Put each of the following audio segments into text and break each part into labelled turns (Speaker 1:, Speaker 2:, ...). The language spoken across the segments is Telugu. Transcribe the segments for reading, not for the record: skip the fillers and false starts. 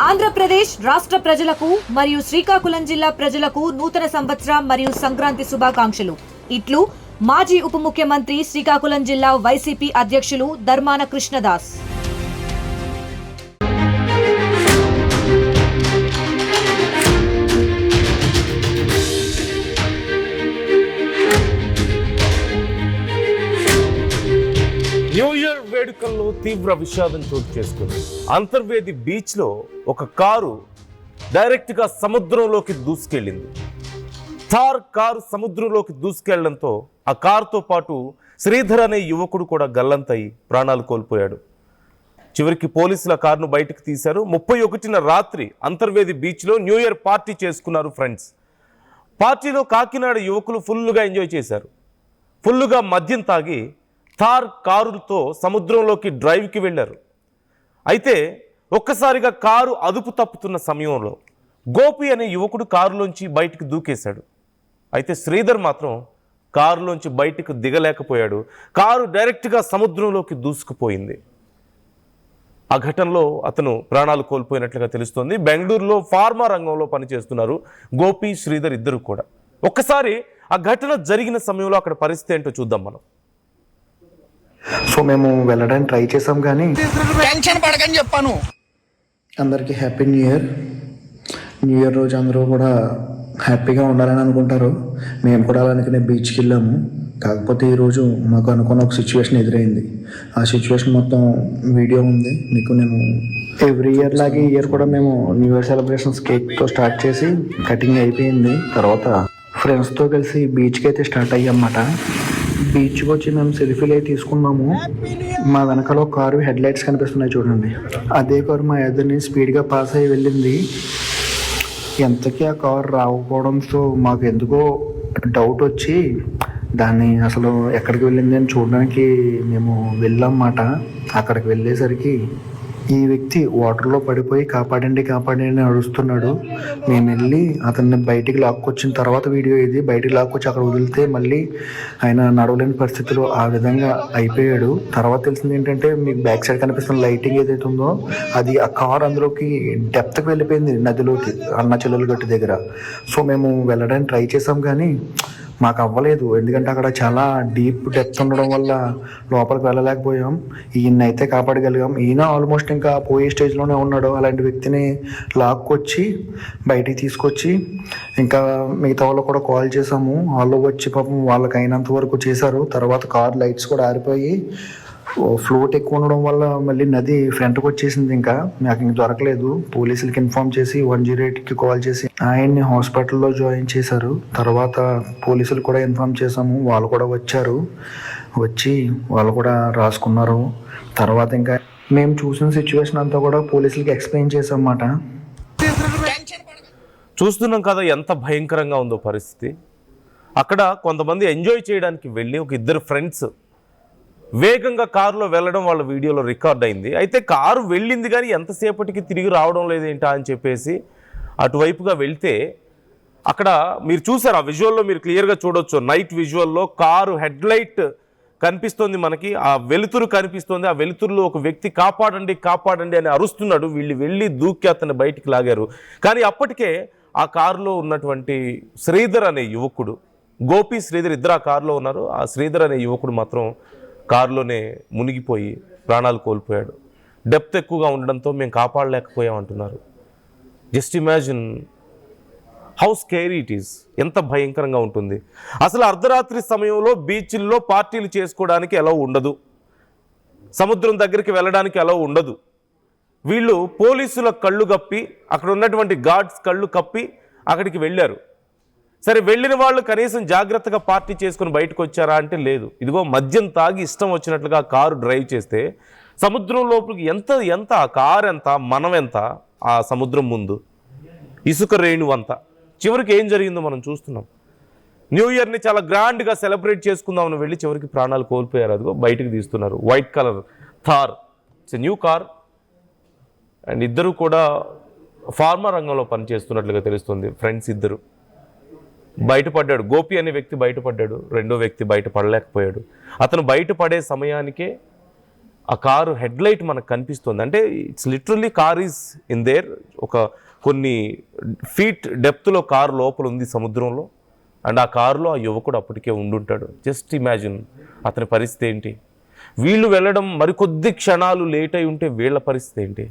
Speaker 1: ఆంధ్రప్రదేశ్ రాష్ట్ర ప్రజలకు మరియు శ్రీకాకుళం జిల్లా ప్రజలకు నూతన సంవత్సర మరియు సంక్రాంతి శుభాకాంక్షలు. ఇట్లు మాజీ ఉప ముఖ్యమంత్రి శ్రీకాకుళం జిల్లా వైసీపీ అధ్యక్షులు ధర్మాన కృష్ణదాస్.
Speaker 2: న్యూ ఇయర్ వేడుకల్లో తీవ్ర విషాదం చోటు చేసుకుంది. అంతర్వేది బీచ్ లో ఒక కారు డైరెక్ట్ గా సముద్రంలోకి దూసుకెళ్లింది. థార్ కారు సముద్రంలోకి దూసుకెళ్లడంతో ఆ కారుతో పాటు శ్రీధర్ అనే యువకుడు కూడా గల్లంతయి ప్రాణాలు కోల్పోయాడు. చివరికి పోలీసుల కారును బయటకు తీశారు. 31న రాత్రి అంతర్వేది బీచ్ లో న్యూ ఇయర్ పార్టీ చేసుకున్నారు ఫ్రెండ్స్. పార్టీలో కాకినాడ యువకులు ఫుల్గా ఎంజాయ్ చేశారు. ఫుల్గా మద్యం తాగి థార్ కారుతో సముద్రంలోకి డ్రైవ్కి వెళ్ళారు. అయితే ఒక్కసారిగా కారు అదుపు తప్పుతున్న సమయంలో గోపి అనే యువకుడు కారులోంచి బయటికి దూకేశాడు. అయితే శ్రీధర్ మాత్రం కారులోంచి బయటకు దిగలేకపోయాడు. కారు డైరెక్ట్గా సముద్రంలోకి దూసుకుపోయింది. ఆ ఘటనలో అతను ప్రాణాలు కోల్పోయినట్లుగా తెలుస్తోంది. బెంగళూరులో ఫార్మా రంగంలో పనిచేస్తున్నారు గోపి, శ్రీధర్ ఇద్దరు కూడా. ఒక్కసారి ఆ ఘటన జరిగిన సమయంలో అక్కడ పరిస్థితి ఏంటో చూద్దాం మనం.
Speaker 3: సో మేము వెళ్ళడానికి ట్రై చేసాం కానీ
Speaker 4: టెన్షన్ పడకని చెప్పాను.
Speaker 3: అందరికీ happy new year. New year రోజు అందరూ కూడా హ్యాపీగా ఉండాలని అనుకుంటారు. మేము కూడా అలానే బీచ్కి వెళ్ళాము. కాకపోతే ఈరోజు మాకు అనుకున్న ఒక సిచ్యువేషన్ ఎదురైంది. ఆ సిచ్యువేషన్ మొత్తం వీడియో ఉంది, మీకు నేను ఎవ్రీ ఇయర్ లాగే ఈ ఇయర్ కూడా మేము న్యూ ఇయర్ సెలబ్రేషన్స్ కేక్తో స్టార్ట్ చేసి కటింగ్ అయిపోయింది. తర్వాత ఫ్రెండ్స్తో కలిసి బీచ్కి అయితే స్టార్ట్ అయ్యామన్నమాట. బీచ్కి వచ్చి మేము సెల్ఫీలు అయితే తీసుకున్నాము. మా వెనకాల ఒక కారు హెడ్ లైట్స్ కనిపిస్తున్నాయి చూడండి. అదే కారు మా ఎదురుని స్పీడ్గా పాస్ అయ్యి వెళ్ళింది. ఎంతకీ ఆ కారు రాకపోవడంతో మాకు ఎందుకో డౌట్ వచ్చి దాన్ని అసలు ఎక్కడికి వెళ్ళింది అని చూడడానికి మేము వెళ్ళామన్నమాట. అక్కడికి వెళ్ళేసరికి ఈ వ్యక్తి వాటర్లో పడిపోయి కాపాడండి కాపాడండి అని అడుస్తున్నాడు. మేము వెళ్ళి అతన్ని బయటికి లాక్కొచ్చిన తర్వాత వీడియో ఇది బయటికి లాక్కొచ్చి అక్కడ వదిలితే మళ్ళీ ఆయన నడవలేని పరిస్థితిలో ఆ విధంగా అయిపోయాడు. తర్వాత తెలిసింది ఏంటంటే మీకు బ్యాక్ సైడ్ కనిపిస్తున్న లైటింగ్ ఏదైతే ఉందో అది ఆ కార్ అందులోకి డెప్త్కి వెళ్ళిపోయింది, నదిలోకి, అన్న చెల్లెలు గట్టు దగ్గర. సో మేము వెళ్ళడానికి ట్రై చేసాం కానీ మాకు అవ్వలేదు. ఎందుకంటే అక్కడ చాలా డీప్ డెప్త్ ఉండడం వల్ల లోపలికి వెళ్ళలేకపోయాం. ఈయన అయితే కాపాడగలిగాం. ఈయన ఆల్మోస్ట్ ఇంకా పోయే స్టేజ్లోనే ఉన్నాడు. అలాంటి వ్యక్తిని లాక్కొచ్చి బయటికి తీసుకొచ్చి ఇంకా మిగతా వాళ్ళు కూడా కాల్ చేసాము. వాళ్ళు వచ్చి పాపం వాళ్ళకి అయినంత వరకు చేశారు. తర్వాత కార్ లైట్స్ కూడా ఆరిపోయి ఫ్లోట్ ఎక్కువ ఉండడం వల్ల మళ్ళీ నది ఫ్రంట్కి వచ్చేసింది. ఇంకా నాకు ఇంక దొరకలేదు. పోలీసులకి ఇన్ఫార్మ్ చేసి 108కి కాల్ చేసి ఆయన్ని హాస్పిటల్లో జాయిన్ చేశారు. తర్వాత పోలీసులు కూడా ఇన్ఫార్మ్ చేశాము. వాళ్ళు కూడా వచ్చారు. వచ్చి వాళ్ళు కూడా రాసుకున్నారు. తర్వాత ఇంకా మేము చూసిన సిచ్యువేషన్ అంతా కూడా పోలీసులకి ఎక్స్ప్లెయిన్ చేసామన్నమాట.
Speaker 2: చూస్తున్నాం కదా ఎంత భయంకరంగా ఉందో పరిస్థితి. అక్కడ కొంతమంది ఎంజాయ్ చేయడానికి వెళ్ళి ఒక ఇద్దరు ఫ్రెండ్స్ వేగంగా కారులో వెళ్ళడం వాళ్ళ వీడియోలో రికార్డ్ అయింది. అయితే కారు వెళ్ళింది కానీ ఎంతసేపటికి తిరిగి రావడం లేదేంటా అని చెప్పేసి అటువైపుగా వెళ్తే అక్కడ మీరు చూసారు, ఆ విజువల్లో మీరు క్లియర్గా చూడొచ్చు. నైట్ విజువల్లో కారు హెడ్ లైట్ కనిపిస్తోంది, మనకి ఆ వెలుతురు కనిపిస్తోంది. ఆ వెలుతురులో ఒక వ్యక్తి కాపాడండి కాపాడండి అని అరుస్తున్నాడు. వీళ్ళు వెళ్ళి దూకి అతన్ని బయటికి లాగారు. కానీ అప్పటికే ఆ కారులో ఉన్నటువంటి శ్రీధర్ అనే యువకుడు, గోపి శ్రీధర్ ఇద్దరు ఆ కారులో ఉన్నారు. ఆ శ్రీధర్ అనే యువకుడు మాత్రం కారులోనే మునిగిపోయి ప్రాణాలు కోల్పోయాడు. డెప్త్ ఎక్కువగా ఉండడంతో మేము కాపాడలేకపోయాం అంటున్నారు. Just imagine how scary it is. ఎంత భయంకరంగా ఉంటుంది. అసలు అర్ధరాత్రి సమయంలో బీచ్ల్లో పార్టీలు చేసుకోవడానికి ఎలా ఉండదు, సముద్రం దగ్గరికి వెళ్ళడానికి ఎలా ఉండదు. వీళ్ళు పోలీసుల కళ్ళు కప్పి, అక్కడ ఉన్నటువంటి గార్డ్స్ కళ్ళు కప్పి అక్కడికి వెళ్ళారు. సరే, వెళ్ళిన వాళ్ళు కనీసం జాగ్రత్తగా పార్టీ చేసుకుని బయటకు వచ్చారా అంటే లేదు. ఇదిగో మద్యం తాగి ఇష్టం వచ్చినట్లుగా కారు డ్రైవ్ చేస్తే సముద్రం లోపలికి ఎంత ఆ కారు ఎంత, మనం ఎంత ఆ సముద్రం ముందు, ఇసుక రేణు అంతా. చివరికి ఏం జరిగిందో మనం చూస్తున్నాం. న్యూ ఇయర్ని చాలా గ్రాండ్గా సెలబ్రేట్ చేసుకుందామని వెళ్ళి చివరికి ప్రాణాలు కోల్పోయారు. అదిగో బయటకు తీస్తున్నారు. White colour Thar, it's a new car. And ఇద్దరు కూడా ఫార్మా రంగంలో పనిచేస్తున్నట్లుగా తెలుస్తుంది. ఫ్రెండ్స్ ఇద్దరు. బయటపడ్డాడు. గోపి అనే వ్యక్తి బయటపడ్డాడు. రెండో వ్యక్తి బయటపడలేకపోయాడు. అతను బయటపడే సమయానికే ఆ కారు హెడ్లైట్ మనకు కనిపిస్తుంది. అంటే it's literally car is in there. ఒక కొన్ని ఫీట్ డెప్త్లో కారు లోపల ఉంది సముద్రంలో. అండ్ ఆ కారులో ఆ యువకుడు అప్పటికే ఉండుంటాడు. జస్ట్ ఇమాజిన్ అతని పరిస్థితి ఏంటి. వీళ్ళు వెళ్ళడం మరికొద్ది క్షణాలు లేట్ అయి ఉంటే వీళ్ళ పరిస్థితి ఏంటి.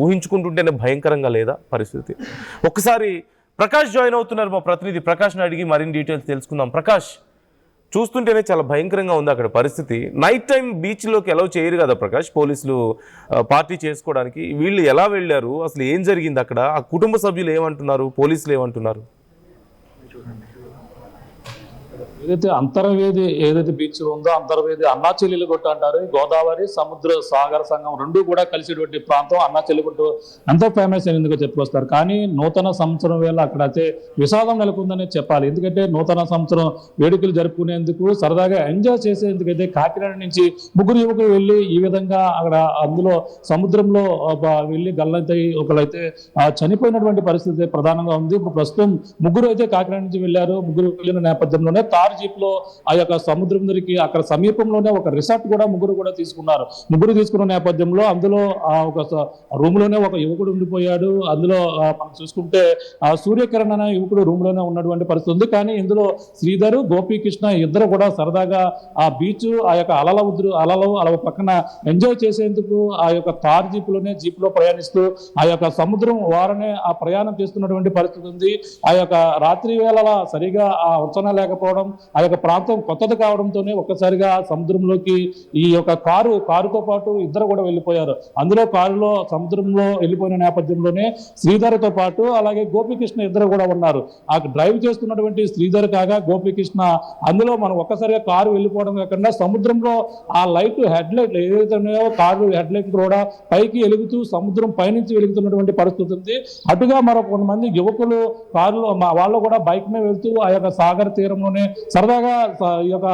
Speaker 2: ఊహించుకుంటుంటేనే భయంకరంగా లేదా పరిస్థితి. ఒకసారి ప్రకాష్ జాయిన్ అవుతున్నారు. మా ప్రతినిధి ప్రకాష్ని అడిగి మరిన్ని డీటెయిల్స్ తెలుసుకుందాం. ప్రకాష్, చూస్తుంటేనే చాలా భయంకరంగా ఉంది అక్కడ పరిస్థితి. నైట్ టైం బీచ్లోకి ఎలా చేయరు కదా ప్రకాష్ పోలీసులు పార్టీ చేసుకోవడానికి. వీళ్ళు ఎలా వెళ్ళారు, అసలు ఏం జరిగింది అక్కడ, ఆ కుటుంబ సభ్యులు ఏమంటున్నారు, పోలీసులు ఏమంటున్నారు?
Speaker 5: ఏదైతే అంతర్వేది ఏదైతే బీచ్ ఉందో అంతర్వేది అన్నా చెల్లెలుగుట్ట అంటారు. గోదావరి సముద్ర సాగర సంఘం రెండు కూడా కలిసేటువంటి ప్రాంతం అన్నా చెల్లెగుట్ట ఎంతో ఫేమస్ అయినందుకు చెప్పుకొస్తారు. కానీ నూతన సంవత్సరం వేళ అక్కడ అయితే విషాదం నెలకొందని చెప్పాలి. ఎందుకంటే నూతన సంవత్సరం వేడుకలు జరుపుకునేందుకు సరదాగా ఎంజాయ్ చేసేందుకైతే కాకినాడ నుంచి ముగ్గురు యువకులు వెళ్ళి ఈ విధంగా అక్కడ అందులో సముద్రంలో వెళ్ళి గల్లంతై ఒకరైతే చనిపోయినటువంటి పరిస్థితి ప్రధానంగా ఉంది. ఇప్పుడు ప్రస్తుతం ముగ్గురు అయితే కాకినాడ నుంచి వెళ్ళారు. ముగ్గురు వెళ్ళిన నేపథ్యంలోనే తార్ జీప్ లో ఆ యొక్క సముద్రం దగ్గరికి అక్కడ సమీపంలోనే ఒక రిసార్ట్ కూడా ముగ్గురు కూడా తీసుకున్నారు. ముగ్గురు తీసుకున్న నేపథ్యంలో అందులో ఒక రూమ్ లోనే ఒక యువకుడు ఉండిపోయాడు. అందులో మనం చూసుకుంటే సూర్యకిరణ్ అనే యువకుడు రూమ్ లోనే ఉన్నటువంటి పరిస్థితి ఉంది. కానీ ఇందులో శ్రీధర్, గోపీకృష్ణ ఇద్దరు కూడా సరదాగా ఆ బీచ్ ఆ యొక్క అలల పక్కన ఎంజాయ్ చేసేందుకు ఆ యొక్క తార్ జీప్ లో ప్రయాణిస్తూ ఆ యొక్క సముద్రం వారనే ఆ ప్రయాణం చేస్తున్నటువంటి పరిస్థితి ఉంది. ఆ యొక్క రాత్రి వేళ సరిగా ఆ ఉచ్చన లేకపోవడం, ఆ యొక్క ప్రాంతం కొత్తది కావడంతోనే ఒక్కసారిగా సముద్రంలోకి ఈ యొక్క కారుతో పాటు ఇద్దరు కూడా వెళ్ళిపోయారు. అందులో కారులో సముద్రంలో వెళ్ళిపోయిన నేపథ్యంలోనే శ్రీధర్తో పాటు అలాగే గోపీకృష్ణ ఇద్దరు కూడా ఉన్నారు. ఆ డ్రైవ్ చేస్తున్నటువంటి శ్రీధర్ కాగా గోపీకృష్ణ అందులో మనం ఒక్కసారిగా కారు వెళ్ళిపోవడం కాకుండా సముద్రంలో ఆ లైట్ హెడ్లైట్ ఏదైతే ఉన్నాయో కారు హెడ్లైట్ కూడా పైకి వెలుగుతూ సముద్రం పైనుంచి వెలుగుతున్నటువంటి పరిస్థితి ఉంది. అటుగా మరో కొంతమంది యువకులు కారులో వాళ్ళు కూడా బైక్ మీద వెళ్తూ ఆ యొక్క సాగర్ తీరంలోనే సరదాగా ఈ యొక్క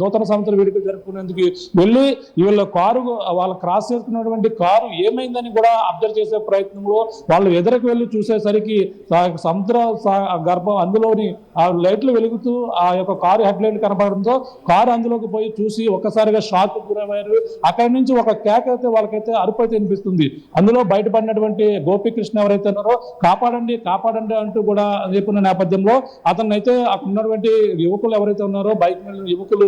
Speaker 5: నూతన సంవత్సర వేడుకలు జరుపుకునేందుకు వెళ్ళి వీళ్ళ కారు వాళ్ళు క్రాస్ చేసుకున్నటువంటి కారు ఏమైందని కూడా అబ్జర్వ్ చేసే ప్రయత్నంలో వాళ్ళు ఎదురుకు వెళ్ళి చూసేసరికి సముద్ర గర్భం అందులోని ఆ లైట్లు వెలుగుతూ ఆ యొక్క కారు హెడ్ లైట్ కనపడంతో కారు అందులోకి పోయి చూసి ఒక్కసారిగా షాక్ గురయ్యారు. అక్కడి నుంచి ఒక కేక్ అయితే వాళ్ళకైతే అరుపు అయితే వినిపిస్తుంది. అందులో బయటపడినటువంటి గోపీకృష్ణ ఎవరైతే ఉన్నారో కాపాడండి కాపాడండి అంటూ కూడా చెప్పిన నేపథ్యంలో అతన్ని అయితే అక్కడ ఉన్నటువంటి యువకులు ఎవరైతే ఉన్నారో బైక్ మీద యువకులు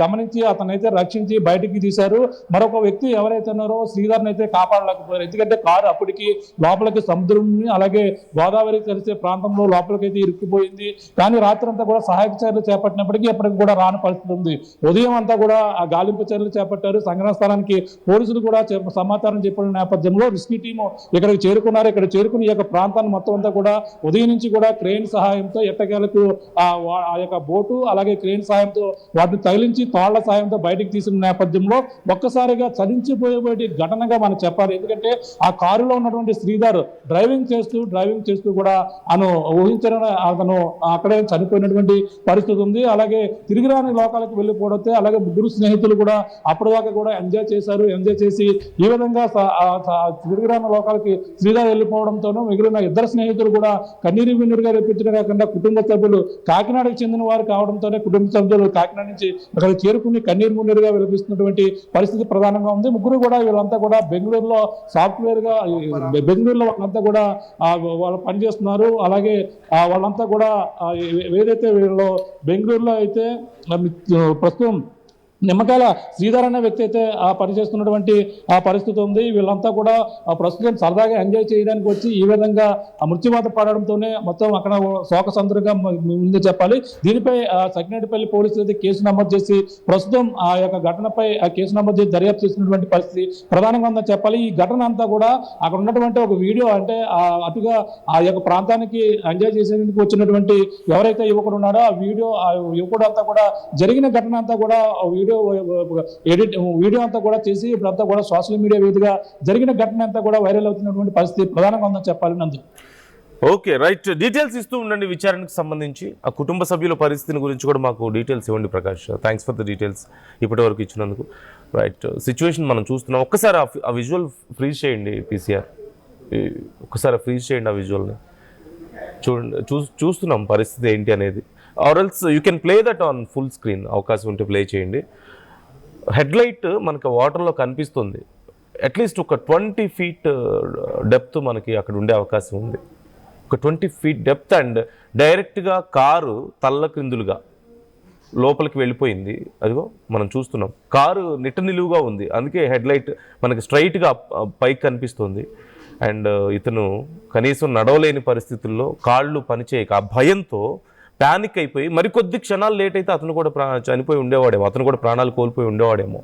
Speaker 5: గమనించి అతనైతే రక్షించి బయటికి తీశారు. మరొక వ్యక్తి ఎవరైతే ఉన్నారో శ్రీధర్ని అయితే కాపాడలేకపోయారు. ఎందుకంటే కారు అప్పటికి లోపలికి సముద్రం అలాగే గోదావరి కలిసే ప్రాంతంలో లోపలికి అయితే ఇరుక్కుపోయింది. కానీ రాత్రి అంతా కూడా సహాయక చర్యలు చేపట్టినప్పటికీ ఎప్పటికి కూడా రాని పరిస్థితి ఉంది. ఉదయం అంతా కూడా ఆ గాలింపు చర్యలు చేపట్టారు. సంఘటన స్థలానికి పోలీసులు కూడా సమాచారం చెప్పిన నేపథ్యంలో రెస్క్యూ టీము ఇక్కడికి చేరుకున్నారు. ఇక్కడ చేరుకుని ఈ యొక్క ప్రాంతాన్ని మొత్తం అంతా కూడా ఉదయం నుంచి కూడా క్రేన్ సహాయంతో ఎట్టకేలకు ఆ యొక్క బోటు అలాగే క్రేన్ సాయంతో వాటిని తగిలించి తాళ్ల సాయంతో బయటికి తీసిన నేపథ్యంలో ఒక్కసారిగా చలించిపోయేటువంటి ఘటనగా మనం చెప్పాలి. ఎందుకంటే ఆ కారులో ఉన్నటువంటి శ్రీధర్ డ్రైవింగ్ చేస్తూ కూడా అతను అక్కడే చనిపోయినటువంటి పరిస్థితి ఉంది. అలాగే తిరిగి రాని లోకాలకు వెళ్ళిపోవడంతో అలాగే ముగ్గురు స్నేహితులు కూడా అప్పటిదాకా కూడా ఎంజాయ్ చేసి ఈ విధంగా తిరిగి రాని లోకాలకి శ్రీధర్ వెళ్ళిపోవడంతోనూ మిగిలిన ఇద్దరు స్నేహితులు కూడా కన్నీరు విన్నీరుగా రెప్పించడం కాకుండా కుటుంబ సభ్యులు కాకినాడకు చెందిన వారు కావడంతోనే కుటుంబ సభ్యులు కాకినాడ నుంచి అక్కడ చేరుకుని కన్నీరు మున్నీరుగా విలపిస్తున్నటువంటి పరిస్థితి ప్రధానంగా ఉంది. ముగ్గురు కూడా వీళ్ళంతా కూడా బెంగళూరులో బెంగళూరులో వాళ్ళంతా కూడా వాళ్ళు పనిచేస్తున్నారు. అలాగే వాళ్ళంతా కూడా ఏదైతే వీళ్ళు బెంగళూరులో అయితే ప్రస్తుతం నిమ్మకాయల శ్రీధర్ అనే వ్యక్తి అయితే పనిచేస్తున్నటువంటి పరిస్థితి ఉంది. వీళ్ళంతా కూడా ప్రస్తుతం సరదాగా ఎంజాయ్ చేయడానికి వచ్చి ఈ విధంగా మృత్యువాత పడడంతోనే మొత్తం అక్కడ శోకసంద్రంగా ముందు చెప్పాలి. దీనిపై సకినేటిపల్లి పోలీసులు అయితే కేసు నమోదు చేసి ప్రస్తుతం ఆ యొక్క ఘటనపై కేసు నమోదు చేసి దర్యాప్తు చేసినటువంటి పరిస్థితి ప్రధానంగా ఉందని చెప్పాలి. ఈ ఘటన అంతా కూడా అక్కడ ఉన్నటువంటి ఒక వీడియో అంటే అటుగా ఆ యొక్క ప్రాంతానికి ఎంజాయ్ చేసేందుకు వచ్చినటువంటి ఎవరైతే యువకుడు ఉన్నారో ఆ యువకుడు అంతా కూడా జరిగిన ఘటన అంతా కూడా వీడియో అంతా కూడా చేసి ఇప్పుడంతా కూడా సోషల్ మీడియా వేదికగా జరిగిన ఘటన అంతా కూడా వైరల్ అవుతున్నటువంటి పరిస్థితి ప్రధానంగా ఉందని చెప్పాలి. నందు
Speaker 2: ఓకే, రైట్. డీటెయిల్స్ ఇస్తూ ఉండండి విచారణకు సంబంధించి. ఆ కుటుంబ సభ్యుల పరిస్థితిని గురించి కూడా మాకు డీటెయిల్స్ ఇవ్వండి Prakash. Thanks for the details ఇప్పటి వరకు ఇచ్చినందుకు. రైట్, సిచ్యువేషన్ మనం చూస్తున్నాం. ఒక్కసారి ఆ విజువల్ ఫ్రీజ్ చేయండి పీసీఆర్, ఒక్కసారి ఫ్రీజ్ చేయండి ఆ విజువల్ని. చూడండి, చూస్తున్నాం పరిస్థితి ఏంటి అనేది. Or else you can play that on full screen, అవకాశం ఉంటే ప్లే చేయండి. హెడ్లైట్ మనకి వాటర్లో కనిపిస్తుంది. అట్లీస్ట్ ఒక 20 feet డెప్త్ మనకి అక్కడ ఉండే అవకాశం ఉంది. ఒక 20 feet డెప్త్ అండ్ డైరెక్ట్గా కారు తల్ల క్రిందులుగా లోపలికి వెళ్ళిపోయింది. అదిగో మనం చూస్తున్నాం, కారు నిలువుగా ఉంది, అందుకే హెడ్లైట్ మనకి స్ట్రైట్గా పైకి కనిపిస్తుంది. అండ్ ఇతను కనీసం నడవలేని పరిస్థితుల్లో కాళ్ళు పనిచేయక ఆ భయంతో ప్యానిక్ అయిపోయి మరికొద్ది క్షణాలు లేట్ అయితే అతను కూడా చనిపోయి ఉండేవాడేమో, అతను కూడా ప్రాణాలు కోల్పోయి ఉండేవాడేమో.